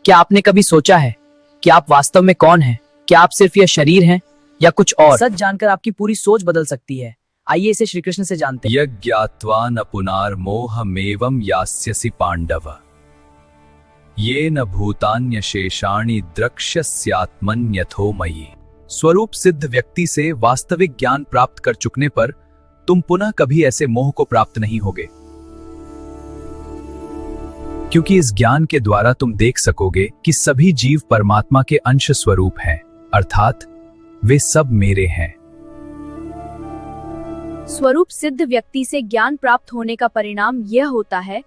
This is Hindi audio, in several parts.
क्या आपने कभी सोचा है कि आप वास्तव में कौन हैं? क्या आप सिर्फ यह शरीर हैं या कुछ और? सच जानकर आपकी पूरी सोच बदल सकती है। आइए इसे श्री कृष्ण से जानते हैं। यज्ञात्वा न पुनर्मोहमेवं यास्यसि पांडव येन भूतान्यशेषाणि द्रक्ष्यस्यात्मन्यथो मयि। स्वरूप सिद्ध व्यक्ति से वास्तविक ज्ञान प्राप्त कर चुकने पर तुम पुनः कभी ऐसे मोह को प्राप्त नहीं होगे, क्योंकि इस ज्ञान के द्वारा तुम देख सकोगे कि सभी जीव परमात्मा के अंश स्वरूप हैं, अर्थात वे सब मेरे हैं। स्वरूप सिद्ध व्यक्ति से ज्ञान प्राप्त होने का परिणाम यह होता है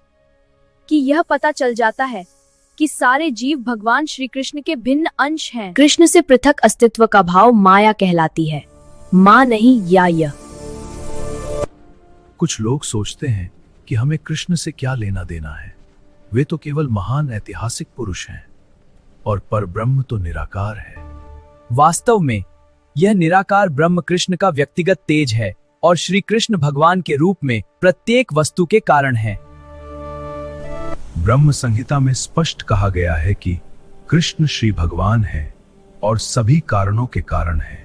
कि यह पता चल जाता है कि सारे जीव भगवान श्री कृष्ण के भिन्न अंश हैं। कृष्ण से पृथक अस्तित्व का भाव माया कहलाती है, मां नहीं या यह। कुछ लोग सोचते हैं कि हमें कृष्ण से क्या लेना देना है, वे तो केवल महान ऐतिहासिक पुरुष हैं और परब्रह्म तो निराकार है। वास्तव में यह निराकार ब्रह्म कृष्ण का व्यक्तिगत तेज है और श्री कृष्ण भगवान के रूप में प्रत्येक वस्तु के कारण है। ब्रह्म संहिता में स्पष्ट कहा गया है कि कृष्ण श्री भगवान है और सभी कारणों के कारण है।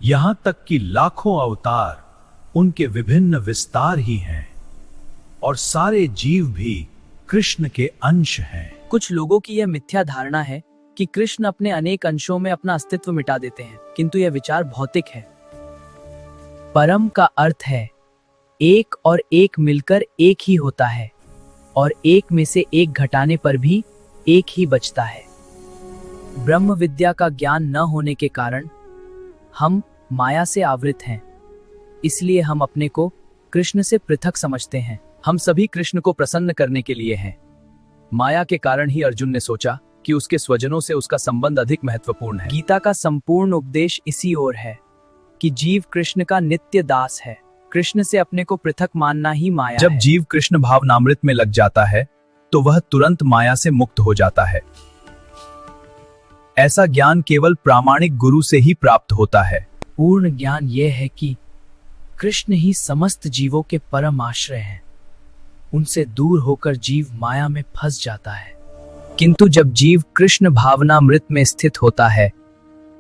यहां तक कि लाखों अवतार उनके विभिन्न विस्तार ही हैं और सारे जीव भी कृष्ण के अंश हैं। कुछ लोगों की यह मिथ्या धारणा है कि कृष्ण अपने अनेक अंशों में अपना अस्तित्व मिटा देते हैं, किंतु यह विचार भौतिक है। परम का अर्थ है एक और एक मिलकर एक ही होता है और एक में से एक घटाने पर भी एक ही बचता है। ब्रह्म विद्या का ज्ञान न होने के कारण हम माया से आवृत हैं, इसलिए हम अपने को कृष्ण से पृथक समझते हैं। हम सभी कृष्ण को प्रसन्न करने के लिए हैं। माया के कारण ही अर्जुन ने सोचा कि उसके स्वजनों से उसका संबंध अधिक महत्वपूर्ण है। गीता का संपूर्ण उपदेश इसी ओर है कि जीव कृष्ण का नित्य दास है। कृष्ण से अपने को पृथक मानना ही माया है। जब जीव कृष्ण भावनामृत में लग जाता है तो वह तुरंत माया से मुक्त हो जाता है। ऐसा ज्ञान केवल प्रामाणिक गुरु से ही प्राप्त होता है। पूर्ण ज्ञान यह है कि कृष्ण ही समस्त जीवों के परम आश्रय हैं। उनसे दूर होकर जीव माया में फंस जाता है, किंतु जब जीव कृष्ण भावनामृत में स्थित होता है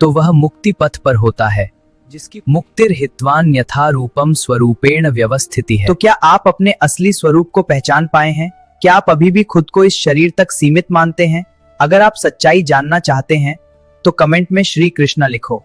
तो वह मुक्ति पथ पर होता है, जिसकी मुक्तिर्हित्वान यथा रूपम स्वरूपेण व्यवस्थिति है। तो क्या आप अपने असली स्वरूप को पहचान पाए हैं? क्या आप अभी भी खुद को इस शरीर तक सीमित मानते हैं? अगर आप सच्चाई जानना चाहते हैं तो कमेंट में श्री कृष्ण लिखो।